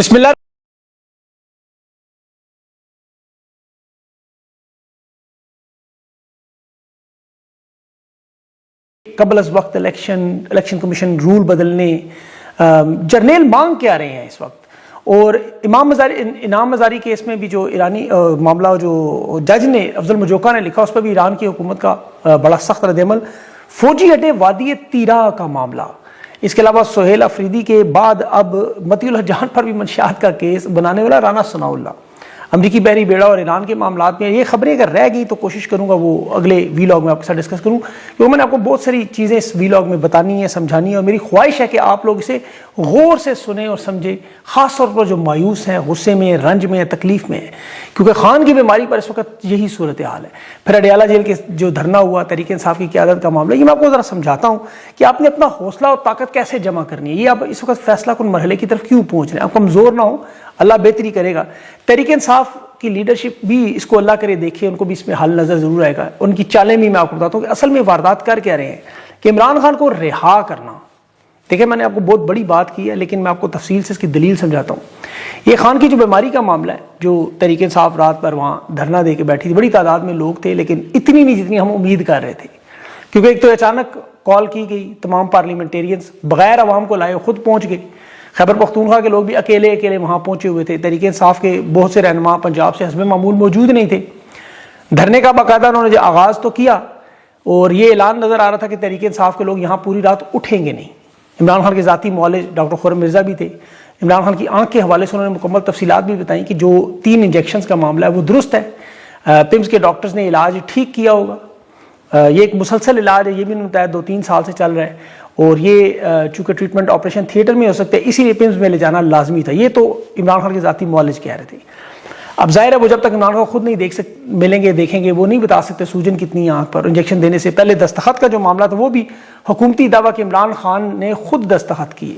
بسم اللہ قبل از وقت الیکشن کمیشن رول بدلنے جرنیل مانگ کے آ رہے ہیں اس وقت. اور انعام مزاری کیس میں بھی جو ایرانی معاملہ جو جج نے افضل مجوکا نے لکھا اس پر بھی ایران کی حکومت کا بڑا سخت رد عمل. فوجی اڈے وادی تیرا کا معاملہ، اس کے علاوہ سہیل افریدی کے بعد اب مطیع الحق جان پر بھی منشیات کا کیس بنانے والا رانا ثناء اللہ، امریکی بحری بیڑا اور ایران کے معاملات میں. یہ خبریں اگر رہ گئی تو کوشش کروں گا وہ اگلے وی لاگ میں آپ کے ساتھ ڈسکس کروں، کیونکہ میں نے آپ کو بہت ساری چیزیں اس وی لاگ میں بتانی ہیں، سمجھانی ہے، اور میری خواہش ہے کہ آپ لوگ اسے غور سے سنیں اور سمجھیں، خاص طور پر جو مایوس ہیں، غصے میں، رنج میں، تکلیف میں ہیں، کیونکہ خان کی بیماری پر اس وقت یہی صورتحال ہے. پھر اڈیالہ جیل کے جو دھرنا ہوا تحریک انصاف کی قیادت کا معاملہ، یہ میں آپ کو ذرا سمجھاتا ہوں کہ آپ نے اپنا حوصلہ اور طاقت کیسے جمع کرنی ہے. یہ آپ اس وقت فیصلہ کن مرحلے کی طرف کیوں پہنچ رہے ہیں؟ آپ کمزور نہ ہوں، اللہ بہتری کرے گا. تحریک انصاف کی لیڈرشپ بھی اس کو اللہ کرے دیکھے، ان کو بھی اس میں حل نظر ضرور آئے گا. ان کی چالیں بھی میں آپ کو بتاتا ہوں کہ اصل میں واردات کر کیا رہے ہیں کہ عمران خان کو رہا کرنا. دیکھیں میں نے آپ کو بہت بڑی بات کی ہے، لیکن میں آپ کو تفصیل سے اس کی دلیل سمجھاتا ہوں. یہ خان کی جو بیماری کا معاملہ ہے، جو تحریک انصاف رات پر وہاں دھرنا دے کے بیٹھی تھی، بڑی تعداد میں لوگ تھے، لیکن اتنی نہیں جتنی ہم امید کر رہے تھے، کیونکہ ایک تو اچانک کال کی گئی، تمام پارلیمنٹیرینز بغیر عوام کو لائے خود پہنچ گئے. خیبر پختونخوا کے لوگ بھی اکیلے وہاں پہنچے ہوئے تھے. تحریک انصاف کے بہت سے رہنما پنجاب سے حسب معمول موجود نہیں تھے. دھرنے کا باقاعدہ انہوں نے جو آغاز تو کیا، اور یہ اعلان نظر آ رہا تھا کہ تحریک انصاف کے لوگ یہاں پوری رات اٹھیں گے نہیں. عمران خان کے ذاتی معالج ڈاکٹر خرم مرزا بھی تھے. عمران خان کی آنکھ کے حوالے سے انہوں نے مکمل تفصیلات بھی بتائیں کہ جو 3 انجیکشنز کا معاملہ ہے وہ درست ہے. پمس کے ڈاکٹرز نے علاج ٹھیک کیا ہوگا. یہ ایک مسلسل علاج ہے، یہ بھی انہوں نے بتایا 2-3 سال سے چل رہا ہے، اور یہ چونکہ ٹریٹمنٹ آپریشن تھیٹر میں ہو سکتا ہے، اسی لیے پمس میں لے جانا لازمی تھا. یہ تو عمران خان کے ذاتی معالج کہہ رہے تھے. اب ظاہر ہے وہ جب تک عمران خان خود نہیں دیکھیں گے وہ نہیں بتا سکتے سوجن کتنی آنکھ پر. انجیکشن دینے سے پہلے دستخط کا جو معاملہ تھا وہ بھی حکومتی دعویٰ کہ عمران خان نے خود دستخط کیے،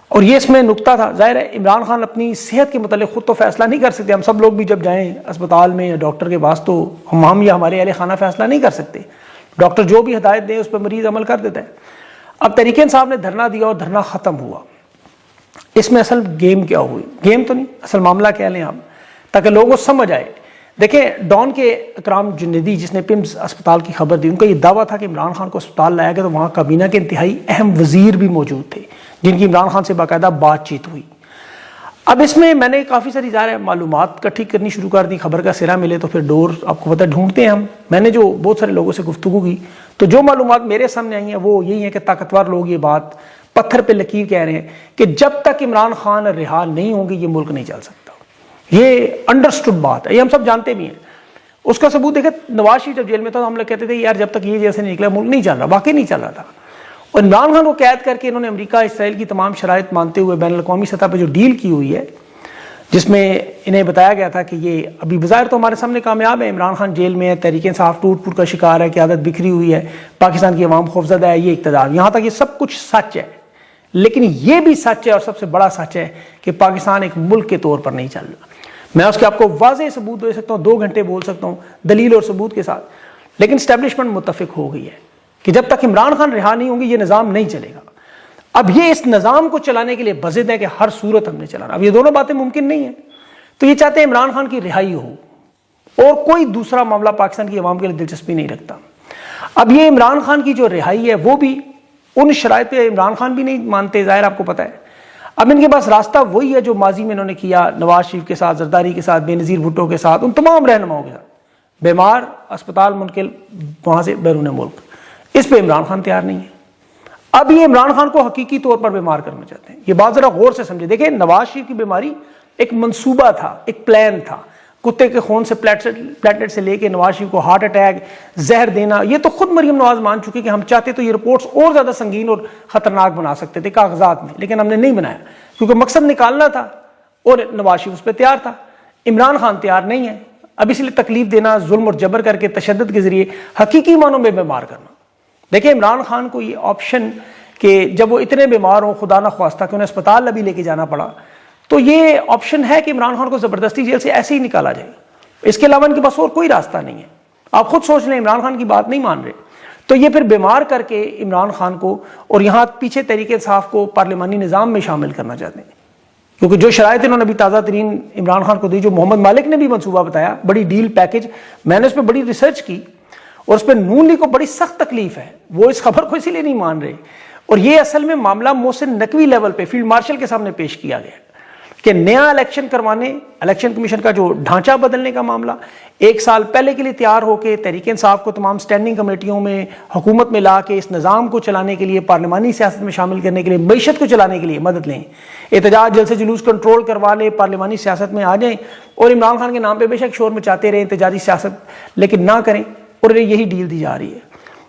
اور یہ اس میں نکتہ تھا. ظاہر ہے عمران خان اپنی صحت کے متعلق خود تو فیصلہ نہیں کر سکتے. ہم سب لوگ بھی جب جائیں اسپتال میں یا ڈاکٹر کے پاس تو ہم یا ہمارے اہل خانہ فیصلہ نہیں کر سکتے. ڈاکٹر جو بھی ہدایت دے اس پر مریض عمل کر دیتا ہے. اب تحریک انصاف نے دھرنا دیا اور دھرنا ختم ہوا. اس میں اصل گیم کیا ہوئی؟ گیم تو نہیں، اصل معاملہ کہہ لیں آپ تاکہ لوگوں کو سمجھ آئے. دیکھیں ڈان کے اکرام جنیدی جس نے پمس اسپتال کی خبر دی، ان کا یہ دعویٰ تھا کہ عمران خان کو اسپتال لایا گیا تو وہاں کابینہ کے انتہائی اہم وزیر بھی موجود تھے جن کی عمران خان سے باقاعدہ بات چیت ہوئی. اب اس میں نے کافی ساری ظاہر ہے معلومات اکٹھی کرنی شروع کر دی. خبر کا سرا ملے تو پھر ڈور آپ کو پتہ ڈھونڈتے ہیں ہم. میں نے جو بہت سارے لوگوں سے گفتگو کی تو جو معلومات میرے سامنے آئی ہیں وہ یہی ہیں کہ طاقتور لوگ یہ بات پتھر پہ لکیر کہہ رہے ہیں کہ جب تک عمران خان رہا نہیں ہوں گے یہ ملک نہیں چل سکتا. یہ انڈرسٹوڈ بات ہے، یہ ہم سب جانتے بھی ہیں. اس کا ثبوت دیکھیں، نواز شریف جب جیل میں تھا تو ہم لوگ کہتے تھے یار جب تک یہ جیل سے نہیں نکلا ملک نہیں چل رہا. واقعی نہیں چل رہا تھا. اور عمران خان کو قید کر کے انہوں نے امریکہ اسرائیل کی تمام شرائط مانتے ہوئے بین الاقوامی سطح پہ جو ڈیل کی ہوئی ہے، جس میں انہیں بتایا گیا تھا کہ یہ ابھی بظاہر تو ہمارے سامنے کامیاب ہے، عمران خان جیل میں ہے، تحریک انصاف ٹوٹ پھوٹ کا شکار ہے، قیادت بکھری ہوئی ہے، پاکستان کی عوام خوفزدہ ہے، یہ اقتدار، یہاں تک یہ سب کچھ سچ ہے. لیکن یہ بھی سچ ہے اور سب سے بڑا سچ ہے کہ پاکستان ایک ملک کے طور پر نہیں چل رہا. میں اس کے آپ کو واضح ثبوت دے سکتا ہوں، 2 گھنٹے بول سکتا ہوں دلیل اور ثبوت کے ساتھ. لیکن اسٹیبلشمنٹ متفق ہو گئی ہے کہ جب تک عمران خان رہا نہیں ہوں گے یہ نظام نہیں چلے گا. اب یہ اس نظام کو چلانے کے لیے بضد ہے کہ ہر صورت ہم نے چلانا. اب یہ دونوں باتیں ممکن نہیں ہیں. تو یہ چاہتے ہیں عمران خان کی رہائی ہو اور کوئی دوسرا معاملہ پاکستان کی عوام کے لیے دلچسپی نہیں رکھتا. اب یہ عمران خان کی جو رہائی ہے وہ بھی ان شرائط پہ عمران خان بھی نہیں مانتے، ظاہر آپ کو پتہ ہے. اب ان کے پاس راستہ وہی ہے جو ماضی میں انہوں نے کیا نواز شریف کے ساتھ، زرداری کے ساتھ، بے نظیر بھٹو کے ساتھ، ان تمام رہنماؤں کے ساتھ. بیمار اسپتال منقل وہاں سے بیرون ملک. اس پہ عمران خان تیار نہیں ہے. اب یہ عمران خان کو حقیقی طور پر بیمار کرنا چاہتے ہیں. یہ بات ذرا غور سے سمجھے. دیکھیں نواز شریف کی بیماری ایک منصوبہ تھا، ایک پلان تھا. کتے کے خون سے پلیٹلیٹ سے لے کے نواز شریف کو ہارٹ اٹیک، زہر دینا، یہ تو خود مریم نواز مان چکی کہ ہم چاہتے تو یہ رپورٹس اور زیادہ سنگین اور خطرناک بنا سکتے تھے کاغذات میں، لیکن ہم نے نہیں بنایا کیونکہ مقصد نکالنا تھا اور نواز شریف اس پہ تیار تھا. عمران خان تیار نہیں ہے. اب اس لیے تکلیف دینا، ظلم اور جبر کر کے، تشدد کے ذریعے حقیقی معنوں میں بیمار کرنا. دیکھیں عمران خان کو یہ آپشن کہ جب وہ اتنے بیمار ہوں، خدا نہ خواستہ کہ انہیں اسپتال ابھی لے کے جانا پڑا، تو یہ آپشن ہے کہ عمران خان کو زبردستی جیل سے ایسے ہی نکالا جائے. اس کے علاوہ ان کے پاس اور کوئی راستہ نہیں ہے. آپ خود سوچ لیں، عمران خان کی بات نہیں مان رہے تو یہ پھر بیمار کر کے عمران خان کو اور یہاں پیچھے تحریک انصاف کو پارلیمانی نظام میں شامل کرنا چاہتے ہیں. کیونکہ جو شرائط انہوں نے ابھی تازہ ترین عمران خان کو دی, جو محمد مالک نے بھی منصوبہ بتایا, بڑی ڈیل پیکج, میں نے اس پہ بڑی ریسرچ کی اور اس پہ نون لیگ کو بڑی سخت تکلیف ہے, وہ اس خبر کو اسی لیے نہیں مان رہے. اور یہ اصل میں معاملہ محسن نقوی لیول پہ فیلڈ مارشل کے سامنے پیش کیا گیا کہ نیا الیکشن کروانے, الیکشن کمیشن کا جو ڈھانچہ بدلنے کا معاملہ, 1 سال پہلے کے لیے تیار ہو کے تحریک انصاف کو تمام سٹینڈنگ کمیٹیوں میں حکومت میں لا کے اس نظام کو چلانے کے لیے, پارلیمانی سیاست میں شامل کرنے کے لیے, معیشت کو چلانے کے لیے مدد لیں, احتجاج جلسے جلوس کنٹرول کروا لیں, پارلیمانی سیاست میں آ جائیں اور عمران خان کے نام پہ بے شک شور مچاتے رہیں احتجاجی سیاست, لیکن نہ کریں. اور یہی ڈیل دی جا رہی ہے.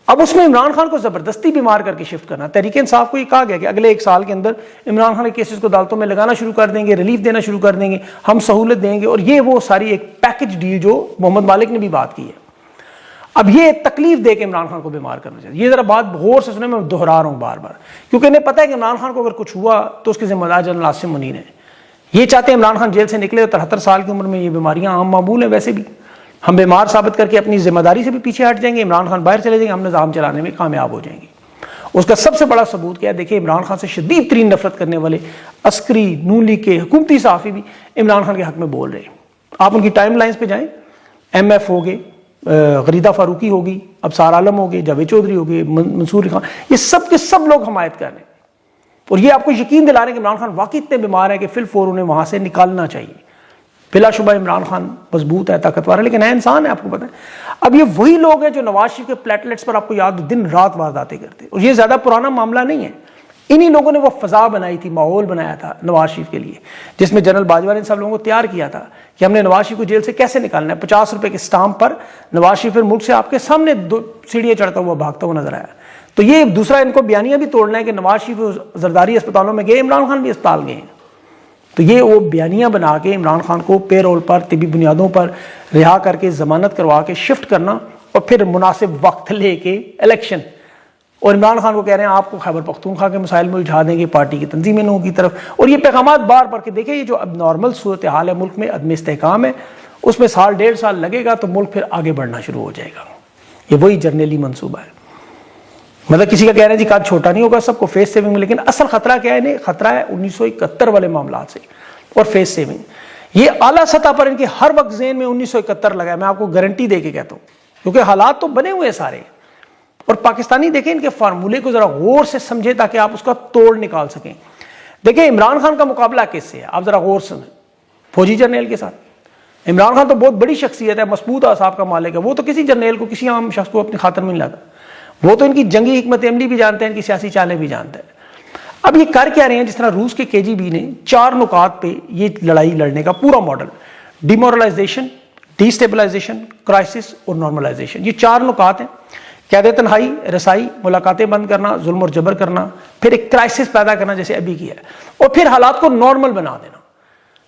اب اس میں عمران خان کو زبردستی بیمار کر کے شفٹ کرنا. تحریک انصاف کو یہ کہا گیا کہ اگلے 1 سال کے اندر عمران خان کے کیسز کو عدالتوں میں لگانا شروع کر دیں گے, ریلیف دینا شروع کر دیں گے, ہم سہولت دیں گے, اور یہ وہ ساری ایک پیکج ڈیل جو محمد مالک نے بھی بات کی ہے. اب یہ تکلیف دے کے عمران خان کو بیمار کرنا چاہیے. یہ ذرا بات غور سے سنیں, میں دہرا رہا ہوں بار بار, کیونکہ انہیں پتہ ہے کہ عمران خان کو اگر کچھ ہوا تو اس کے ذمہ دار جنرل عاصم منیر ہیں. یہ چاہتے ہیں عمران خان جیل سے نکلے, 73 سال کی عمر میں یہ بیماریاں عام معمول ہیں. ویسے بھی ہم بیمار ثابت کر کے اپنی ذمہ داری سے بھی پیچھے ہٹ جائیں گے, عمران خان باہر چلے جائیں گے, ہم نظام چلانے میں کامیاب ہو جائیں گے. اس کا سب سے بڑا ثبوت کیا ہے, دیکھیں عمران خان سے شدید ترین نفرت کرنے والے عسکری, نون لیگ کے, حکومتی صحافی بھی عمران خان کے حق میں بول رہے ہیں. آپ ان کی ٹائم لائنز پہ جائیں, ایم ایف ہو گئے, غریدہ فاروقی ہوگی, ابصار عالم ہو گئے, جاوید چودھری ہو گئے, منصور خان, یہ سب کے سب لوگ حمایت کر رہے ہیں. اور یہ آپ کو یقین دلا رہے ہیں کہ عمران خان واقعی اتنے بیمار ہے کہ فی الفور انہیں وہاں سے نکالنا چاہیے. بلا شبہ عمران خان مضبوط ہے, طاقتور ہے, لیکن ہے انسان ہے, آپ کو پتہ ہے. اب یہ وہی لوگ ہیں جو نواز شریف کے پلیٹلیٹس پر آپ کو یاد دن رات وارداتیں کرتے, اور یہ زیادہ پرانا معاملہ نہیں ہے. انہی لوگوں نے وہ فضا بنائی تھی, ماحول بنایا تھا نواز شریف کے لیے, جس میں جنرل باجوہ نے سب لوگوں کو تیار کیا تھا کہ ہم نے نواز شریف کو جیل سے کیسے نکالنا ہے. 50 روپے کے سٹامپ پر نواز شریف ملک سے آپ کے سامنے 2 سیڑھیاں چڑھتا ہوا بھاگتا ہوا نظر آیا. تو یہ دوسرا ان کو بیانیہ بھی توڑنا ہے کہ نواز شریف زرداری اسپتالوں میں گئے, عمران خان بھی اسپتال گئے ہیں. تو یہ وہ بیانیہ بنا کے عمران خان کو پے رول پر, طبی بنیادوں پر رہا کر کے, ضمانت کروا کے شفٹ کرنا, اور پھر مناسب وقت لے کے الیکشن. اور عمران خان کو کہہ رہے ہیں آپ کو خیبر پختونخوا کے مسائل میں الجھا دیں گے, پارٹی کی تنظیم انہوں کی طرف. اور یہ پیغامات بار بار کے دیکھیں, یہ جو اب نارمل صورتحال ہے ملک میں, عدم استحکام ہے, اس میں 1.5 سال لگے گا تو ملک پھر آگے بڑھنا شروع ہو جائے گا. یہ وہی جرنیلی منصوبہ ہے. مطلب کسی کا کہہ رہے ہیں جی قد چھوٹا نہیں ہوگا, سب کو فیس سیونگ میں, لیکن اصل خطرہ کیا ہے؟ خطرہ ہے 1971 والے معاملات سے اور فیس سیونگ. یہ اعلیٰ سطح پر ان کے ہر وقت ذہن میں 1971 لگا ہے, میں آپ کو گارنٹی دے کے کہتا ہوں, کیونکہ حالات تو بنے ہوئے سارے. اور پاکستانی دیکھیں ان کے فارمولے کو ذرا غور سے سمجھیں تاکہ آپ اس کا توڑ نکال سکیں. دیکھیں عمران خان کا مقابلہ کس سے ہے, آپ ذرا غور سے, فوجی جرنیل کے ساتھ. عمران خان تو بہت بڑی شخصیت ہے, مسعود اعصاب کا مالک ہے, وہ تو کسی جرنیل کو, کسی عام شخص کو اپنی خاطر میں نہیں لاتا. وہ تو ان کی جنگی حکمت عملی بھی جانتے ہیں, ان کی سیاسی چالیں بھی جانتے ہیں. اب یہ کر کیا رہے ہیں, جس طرح روس کے KGB نے 4 نکات پہ یہ لڑائی لڑنے کا پورا ماڈل, ڈیمورلائزیشن, ڈی اسٹیبلائزیشن, کرائسس اور نارملائزیشن, یہ 4 نکات ہیں. قید تنہائی, رسائی, ملاقاتیں بند کرنا, ظلم اور جبر کرنا, پھر ایک کرائسس پیدا کرنا جیسے ابھی کیا ہے, اور پھر حالات کو نارمل بنا دینا.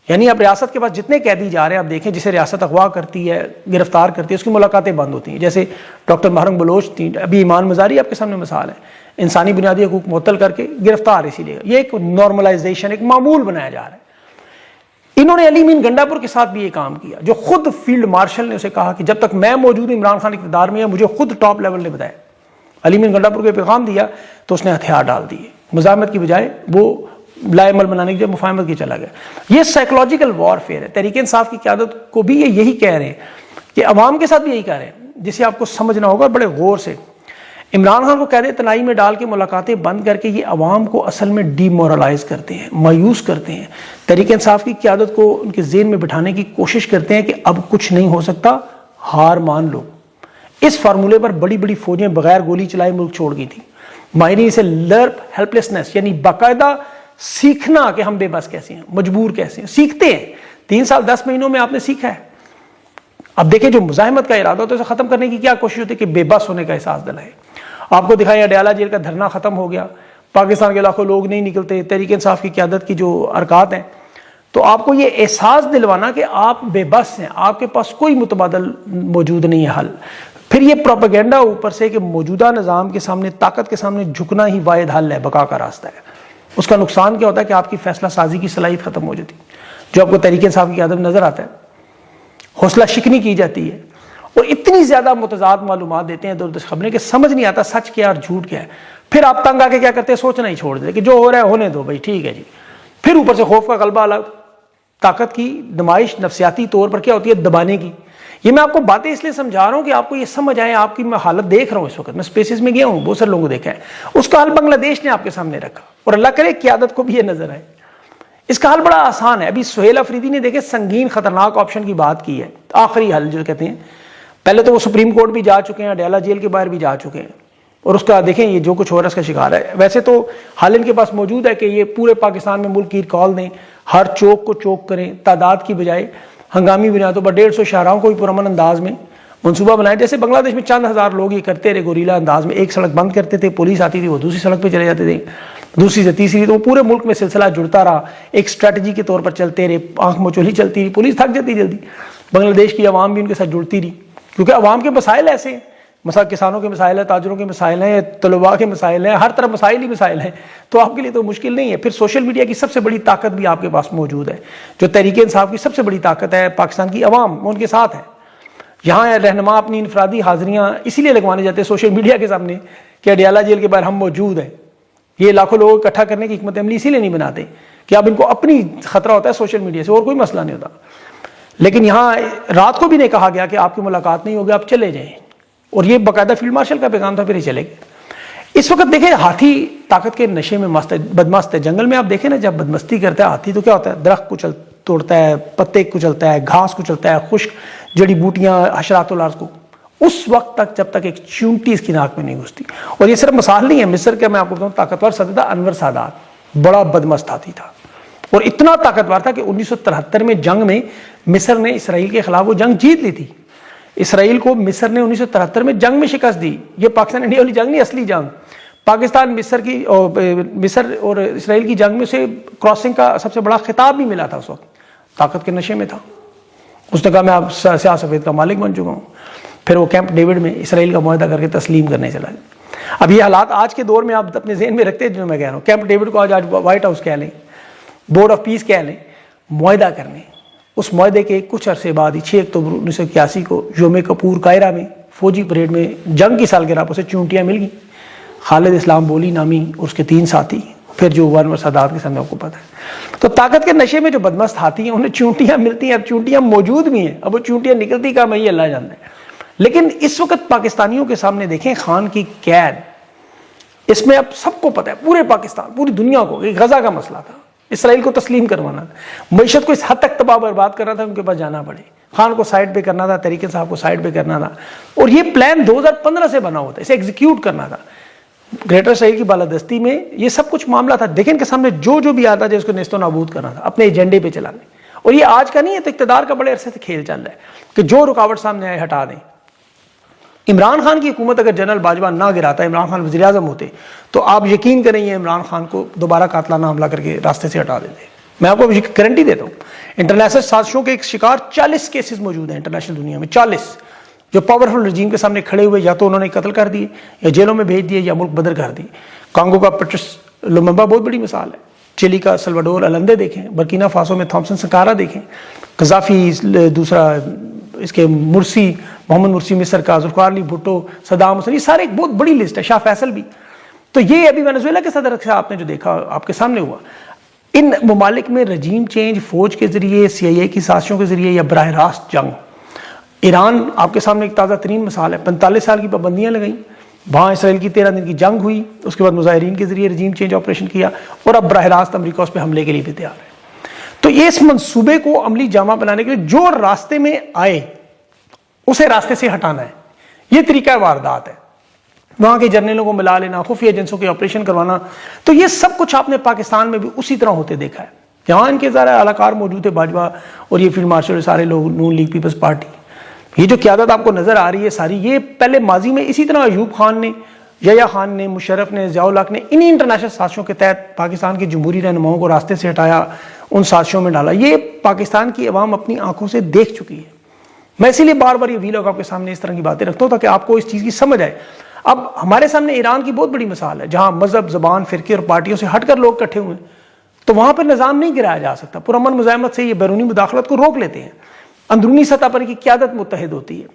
یعنی اب ریاست کے پاس جتنے قیدی جا رہے ہیں, آپ دیکھیں جسے ریاست اغوا کرتی ہے, گرفتار کرتی ہے, اس کی ملاقاتیں بند ہوتی ہیں. جیسے ڈاکٹر محرم بلوچ تھی, ابھی ایمان مزاری آپ کے سامنے مثال ہے, انسانی بنیادی حقوق معطل کر کے گرفتار, اسی لیے یہ ایک نارملائزیشن, ایک معمول بنایا جا رہا ہے. انہوں نے علی مین گنڈا پور کے ساتھ بھی یہ کام کیا, جو خود فیلڈ مارشل نے اسے کہا کہ جب تک میں موجود ہوں عمران خان اقتدار میں ہے, مجھے خود ٹاپ لیول نے بتایا. علی مین گنڈا پور کو پیغام دیا تو اس نے ہتھیار ڈال دیے, مزاحمت کی بجائے وہ لائے عمل بنانے کی مفاہمت کی چلا گیا. یہ سائیکولوجیکل وارفیئر ہے. تحریک انصاف کی قیادت کو بھی یہ یہی کہہ رہے ہیں کہ عوام کے ساتھ بھی یہی کہہ رہے ہیں, جسے آپ کو سمجھنا ہوگا بڑے غور سے. عمران خان کو قید تنہائی میں ڈال کے ملاقاتیں بند کر کے یہ عوام کو اصل میں ڈی مورلائز کرتے ہیں, مایوس کرتے ہیں. تحریک انصاف کی قیادت کو ان کے ذہن میں بٹھانے کی کوشش کرتے ہیں کہ اب کچھ نہیں ہو سکتا, ہار مان لو. اس فارمولے پر بڑی بڑی فوجیں بغیر گولی چلائے ملک چھوڑ گئی تھی. ماہرین اسے لرپ ہیلپلیسنس, یعنی باقاعدہ سیکھنا کہ ہم بے بس کیسے ہیں, مجبور کیسے ہیں, سیکھتے ہیں. 3 سال 10 مہینوں میں آپ نے سیکھا ہے. اب دیکھیں جو مزاحمت کا ارادہ ہوتا ہے اسے ختم کرنے کی کیا کوشش ہوتی ہے کہ بے بس ہونے کا احساس دلائے. آپ کو دکھائیں اڈیالہ جیل کا دھرنا ختم ہو گیا, پاکستان کے لاکھوں لوگ نہیں نکلتے, تحریک انصاف کی قیادت کی جو ارکات ہیں, تو آپ کو یہ احساس دلوانا کہ آپ بے بس ہیں, آپ کے پاس کوئی متبادل موجود نہیں ہے حل. پھر یہ پروپیگنڈا اوپر سے کہ موجودہ نظام کے سامنے, طاقت کے سامنے جھکنا ہی واحد حل ہے, بقا کا راستہ ہے. اس کا نقصان کیا ہوتا ہے کہ آپ کی فیصلہ سازی کی صلاحیت ختم ہو جاتی, جو آپ کو تحریک انصاف کی قیادت نظر آتا ہے. حوصلہ شکنی کی جاتی ہے, اور اتنی زیادہ متضاد معلومات دیتے ہیں دردش خبریں کہ سمجھ نہیں آتا سچ کیا اور جھوٹ کیا ہے. پھر آپ تنگ آ کے کیا کرتے ہیں, سوچنا ہی چھوڑ دیتے کہ جو ہو رہا ہے ہونے دو بھائی, ٹھیک ہے جی, پھر اوپر سے خوف کا غلبہ الگ، طاقت کی نمائش نفسیاتی طور پر کیا ہوتی ہے، دبانے کی. یہ میں آپ کو باتیں اس لیے سمجھا رہا ہوں کہ آپ کو یہ سمجھ آئے. آپ کی میں حالت دیکھ رہا ہوں اس وقت، میں اسپیسز میں گیا ہوں، بہت سارے لوگوں کو دیکھا ہے. اس کا حل بنگلہ دیش نے آپ کے سامنے رکھا، اور اللہ کرے قیادت کو بھی یہ نظر آئے. اس کا حل بڑا آسان ہے. ابھی سہیل افریدی نے دیکھے سنگین خطرناک آپشن کی بات کی ہے، آخری حل جو کہتے ہیں. پہلے تو وہ سپریم کورٹ بھی جا چکے ہیں، اڈیالہ جیل کے باہر بھی جا چکے ہیں، اور اس کا دیکھیں یہ جو کچھ ہو رہا ہے اس کا شکار ہے. ویسے تو حل ان کے پاس موجود ہے کہ یہ پورے پاکستان میں ملک کی کال دیں، ہر چوک کو چوک کریں، تعداد کی بجائے ہنگامی بنیادوں پر 150 شاہراہوں کو بھی پرامن انداز میں منصوبہ بنائے. جیسے بنگلہ دیش میں چند ہزار لوگ یہ کرتے رہے گوریلا انداز میں، ایک سڑک بند کرتے تھے، پولیس آتی تھی، وہ دوسری سڑک پہ چلے جاتے تھے، دوسری سے تیسری، تو وہ پورے ملک میں سلسلہ جڑتا رہا، ایک اسٹریٹجی کے طور پر چلتے رہے، آنکھ مچولی چلتی رہی، پولیس تھک جاتی جلدی، بنگلہ دیش کی عوام بھی ان کے ساتھ جڑتی رہی، کیونکہ عوام کے مسائل ایسے ہیں، مثلا کسانوں کے مسائل ہیں، تاجروں کے مسائل ہیں، طلباء کے مسائل ہیں، ہر طرف مسائل ہی مسائل ہیں. تو آپ کے لیے تو مشکل نہیں ہے. پھر سوشل میڈیا کی سب سے بڑی طاقت بھی آپ کے پاس موجود ہے. جو تحریک انصاف کی سب سے بڑی طاقت ہے، پاکستان کی عوام ان کے ساتھ ہے. یہاں رہنما اپنی انفرادی حاضریاں اسی لیے لگوانے جاتے ہیں سوشل میڈیا کے سامنے کہ اڈیالہ جیل کے باہر ہم موجود ہیں. یہ لاکھوں لوگوں کو اکٹھا کرنے کی حکمت عملی اسی لیے نہیں بناتے کہ اب ان کو اپنی خطرہ ہوتا ہے سوشل میڈیا سے، اور کوئی مسئلہ نہیں ہوتا. لیکن یہاں رات کو بھی نہیں کہا گیا کہ آپ کی ملاقات نہیں ہوگی، آپ چلے جائیں، اور یہ باقاعدہ فیلڈ مارشل کا پیغام تھا، پھر ہی چلے گئے. اس وقت دیکھیں ہاتھی طاقت کے نشے میں مست ہے، بدمست ہے. جنگل میں آپ دیکھیں نا، جب بدمستی کرتا ہے ہاتھی تو کیا ہوتا ہے، درخت کو توڑتا ہے، پتے کو چلتا ہے، گھاس کو چلتا ہے، خشک جڑی بوٹیاں، حشرات الارض کو، اس وقت تک جب تک ایک چونٹی اس کی ناک میں نہیں گھستی. اور یہ صرف مثال نہیں ہے، مصر کا میں آپ کو بتاؤں طاقتور صدر تھا انور سادات، بڑا بدمست ہاتھی تھا، اور اتنا طاقتور تھا کہ 1973 میں جنگ میں مصر نے اسرائیل کے خلاف وہ جنگ جیت لی تھی. اسرائیل کو مصر نے 1973 میں جنگ میں شکست دی. یہ پاکستان انڈیا والی جنگ نہیں، اصلی جنگ. پاکستان مصر اور اسرائیل کی جنگ میں سے کراسنگ کا سب سے بڑا خطاب بھی ملا تھا. اس وقت طاقت کے نشے میں تھا. اس نے کہا میں اب سیاہ سفید کا مالک بن چکا ہوں. پھر وہ کیمپ ڈیوڈ میں اسرائیل کا معاہدہ کر کے تسلیم کرنے چلا گیا. اب یہ حالات آج کے دور میں آپ اپنے ذہن میں رکھتے ہیں جو میں کہہ رہا ہوں. کیمپ ڈیوڈ کو آج وائٹ ہاؤس کہہ لیں، بورڈ آف پیس کہہ لیں، معاہدہ کرنے. اس معاہدے کے کچھ عرصے بعد ہی 6 اکتوبر 1981 کو یوم کپور قاہرہ میں فوجی پریڈ میں جنگ کی سالگرہ پر اسے چونٹیاں مل گئیں. خالد اسلام بولی نامی اور اس کے 3 ساتھی، پھر جو انور سادات کے سامنے آپ کو پتہ ہے. تو طاقت کے نشے میں جو بدمست ہاتھی ہیں انہیں چونٹیاں ملتی ہیں. اب چونٹیاں موجود بھی ہیں، اب وہ چونٹیاں نکلتی کہاں میں یہ اللہ جانتا ہے. لیکن اس وقت پاکستانیوں کے سامنے دیکھیں خان کی قید، اس میں اب سب کو پتہ ہے، پورے پاکستان، پوری دنیا کو، ایک غزہ کا مسئلہ تھا، اسرائیل کو تسلیم کروانا تھا، معیشت کو اس حد تک تباہ برباد کرنا تھا ان کے پاس جانا پڑے. خان کو سائڈ پہ کرنا تھا، تحریک انصاف کو سائڈ پہ کرنا تھا، اور یہ پلان 2015 سے بنا ہوا تھا، اسے ایگزیکیوٹ کرنا تھا. گریٹر اسرائیل کی بالادستی میں یہ سب کچھ معاملہ تھا. دیکھیں کے سامنے جو بھی آتا ہے اس کو نیست و نابود کرنا تھا اپنے ایجنڈے پہ چلانے. اور یہ آج کا نہیں ہے، تو اقتدار کا بڑے عرصے سے کھیل چل رہا ہے کہ جو رکاوٹ سامنے آئے ہٹا دیں. عمران خان کی حکومت اگر جنرل باجوہ نہ گراتا، عمران خان وزیر اعظم ہوتے، تو آپ یقین کریں یہ عمران خان کو دوبارہ قاتلانہ حملہ کر کے راستے سے ہٹا دیتے. میں آپ کو گارنٹی دیتا ہوں. انٹرنیشنل سازشوں کے ایک شکار 40 کیسز موجود ہیں انٹرنیشنل دنیا میں، 40 جو پاورفل رجیم کے سامنے کھڑے ہوئے یا تو انہوں نے قتل کر دیے یا جیلوں میں بھیج دیے یا ملک بدر کر دیے. کانگو کا پٹرس لوممبا بہت بڑی مثال ہے، چلی کا سلواڈور الندے دیکھیں، برکینا فاسو میں تھامسن سنکارا دیکھیں، قذافی، دوسرا اس کے مرسی، محمد مرسی مصر کا، ذوالفقار علی بھٹو، صدام حسین، یہ سارے ایک بہت بڑی لسٹ ہے، شاہ فیصل بھی. تو یہ ابھی وینزویلا کے صدر سے آپ نے جو دیکھا آپ کے سامنے ہوا. ان ممالک میں رجیم چینج فوج کے ذریعے، CIA کی سازشوں کے ذریعے یا براہ راست جنگ. ایران آپ کے سامنے ایک تازہ ترین مثال ہے، 45 سال کی پابندیاں لگائیں، وہاں اسرائیل کی 13 دن کی جنگ ہوئی، اس کے بعد مظاہرین کے ذریعے رجیم چینج آپریشن کیا، اور اب براہ راست امریکہ اس پہ حملے کے لیے بھی تیار ہے. تو یہ اس منصوبے کو عملی جامہ بنانے کے لیے جو راستے میں آئے اسے راستے سے ہٹانا ہے. یہ طریقہ واردات ہے. وہاں کے جرنیلوں کو ملا لینا، خفیہ ایجنسوں کے آپریشن کروانا، تو یہ سب کچھ آپ نے پاکستان میں بھی اسی طرح ہوتے دیکھا ہے. یہاں ان کے ذرا اعلی کار موجود ہے، باجوہ اور یہ فیلڈ مارشل، سارے لوگ، نون لیگ پیپلز پارٹی. یہ جو قیادت آپ کو نظر آ رہی ہے ساری، یہ پہلے ماضی میں اسی طرح ایوب خان نے، یحییٰ خان نے، مشرف نے، ضیاء الحق نے انہی انٹرنیشنل سازشوں کے تحت پاکستان کے جمہوری رہنماؤں کو راستے سے ہٹایا، ان سازشوں میں ڈالا. یہ پاکستان کی عوام اپنی آنکھوں سے دیکھ چکی ہے. میں اسی لیے بار بار یہ ویلاگ آپ کے سامنے اس طرح کی باتیں رکھتا ہوں تاکہ آپ کو اس چیز کی سمجھ آئے. اب ہمارے سامنے ایران کی بہت بڑی مثال ہے، جہاں مذہب، زبان، فرقے اور پارٹیوں سے ہٹ کر لوگ اکٹھے ہوئے ہیں، تو وہاں پر نظام نہیں گرایا جا سکتا. پرامن مزاحمت سے یہ بیرونی مداخلت کو روک لیتے ہیں، اندرونی سطح پر کی قیادت متحد ہوتی ہے.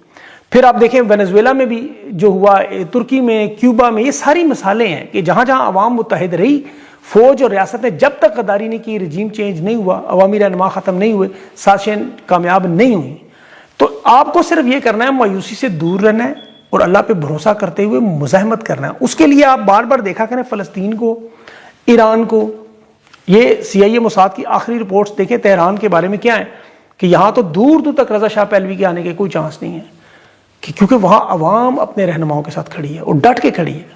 پھر آپ دیکھیں وینزویلا میں بھی جو ہوا، ترکی میں، کیوبا میں، یہ ساری مثالیں ہیں کہ جہاں جہاں عوام متحد رہی، فوج اور ریاست نے جب تک غداری نہیں کی، رجیم چینج نہیں ہوا، عوامی رہنما ختم نہیں ہوئے، سازشیں کامیاب نہیں ہوئی، تو آپ کو صرف یہ کرنا ہے مایوسی سے دور رہنا ہے اور اللہ پہ بھروسہ کرتے ہوئے مزاحمت کرنا ہے۔ اس کے لیے آپ بار بار دیکھا کریں فلسطین کو، ایران کو، یہ CIA موساد کی آخری رپورٹس دیکھیں تہران کے بارے میں کیا ہے کہ یہاں تو دور دور تک رضا شاہ پہلوی کے آنے کے کوئی چانس نہیں ہے، کیونکہ وہاں عوام اپنے رہنماؤں کے ساتھ کھڑی ہے اور ڈٹ کے کھڑی ہے۔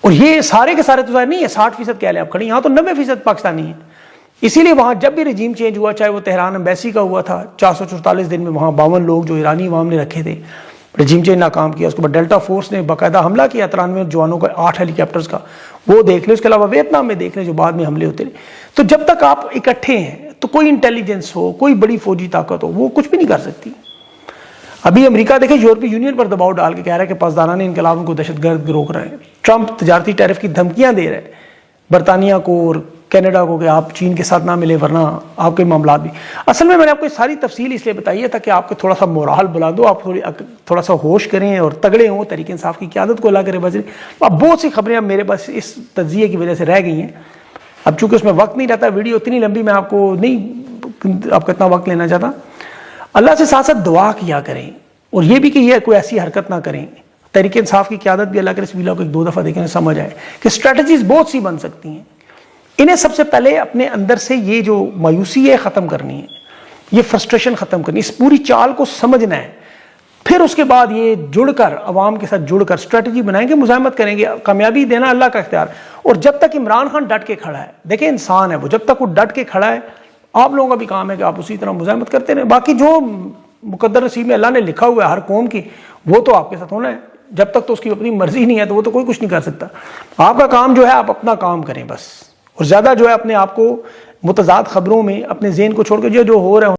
اور یہ سارے کے سارے تو ظاہر نہیں ہے، 60% کہہ لیں آپ کھڑی، یہاں تو 90% پاکستانی ہیں۔ اسی لیے وہاں جب بھی رجیم چینج ہوا، چاہے وہ تہران ایمبیسی کا ہوا تھا 444 دن میں، وہاں 52 لوگ جو ایرانی عوام نے رکھے تھے، رجیم چینج ناکام کیا۔ اس کے بعد ڈیلٹا فورس نے باقاعدہ حملہ کیا 93 جوانوں کا، 8 ہیلی کاپٹرز کا، وہ دیکھ لیں۔ اس کے علاوہ ویتنام میں دیکھ لیں جو بعد میں حملے ہوتے رہے۔ تو جب تک آپ اکٹھے ہیں تو کوئی انٹیلیجنس ہو، کوئی بڑی فوجی طاقت ہو، وہ کچھ بھی نہیں کر سکتی۔ ابھی امریکہ دیکھیں یورپی یونین پر دباؤ ڈال کے کہہ رہا ہے کہ پاسداران انقلاب ان کو دہشت گرد روک رہے ہیں، ٹرمپ تجارتی ٹیرف کی دھمکیاں دے رہے ہیں برطانیہ کو اور کینیڈا کو کہ آپ چین کے ساتھ نہ ملے ورنہ آپ کے معاملات بھی۔ اصل میں نے آپ کو ساری تفصیل اس لیے بتائی ہے تاکہ آپ کو تھوڑا سا مورال بلند ہو، آپ تھوڑا سا ہوش کریں اور تگڑے ہوں، تحریک انصاف کی قیادت کو اللہ کرے بزر۔ اب بہت سی خبریں اب میرے پاس اس تجزیے کی وجہ سے رہ گئی ہیں، اب چونکہ اس میں وقت نہیں رہتا، ویڈیو اتنی لمبی میں آپ کو نہیں آپ کا اتنا وقت لینا چاہتا۔ اللہ سے ساتھ ساتھ دعا کیا کریں اور یہ بھی کہ یہ کوئی ایسی حرکت نہ کریں۔ تحریک انصاف کی قیادت بھی اللہ کے رسول اللہ کو 1-2 دفعہ دیکھیں سمجھ آئے کہ اسٹریٹجیز بہت سی بن سکتی ہیں۔ انہیں سب سے پہلے اپنے اندر سے یہ جو مایوسی ہے ختم کرنی ہے، یہ فرسٹریشن ختم کرنی ہے، اس پوری چال کو سمجھنا ہے، پھر اس کے بعد یہ جڑ کر عوام کے ساتھ جڑ کر اسٹریٹجی بنائیں گے، مزاحمت کریں گے۔ کامیابی دینا اللہ کا اختیار، اور جب تک عمران خان ڈٹ کے کھڑا ہے، دیکھیں انسان ہے وہ، جب تک وہ ڈٹ کے کھڑا ہے آپ لوگوں کا بھی کام ہے کہ آپ اسی طرح مزاحمت کرتے رہیں۔ باقی جو مقدر نصیب میں اللہ نے لکھا ہوا ہے ہر قوم کی، وہ تو آپ کے ساتھ ہونا ہے، جب تک تو اس کی اپنی مرضی نہیں ہے تو وہ تو کوئی کچھ نہیں کر سکتا۔ آپ کا کام جو ہے آپ اپنا کام کریں بس، اور زیادہ جو ہے اپنے آپ کو متضاد خبروں میں اپنے ذہن کو چھوڑ کے جو ہو رہا ہے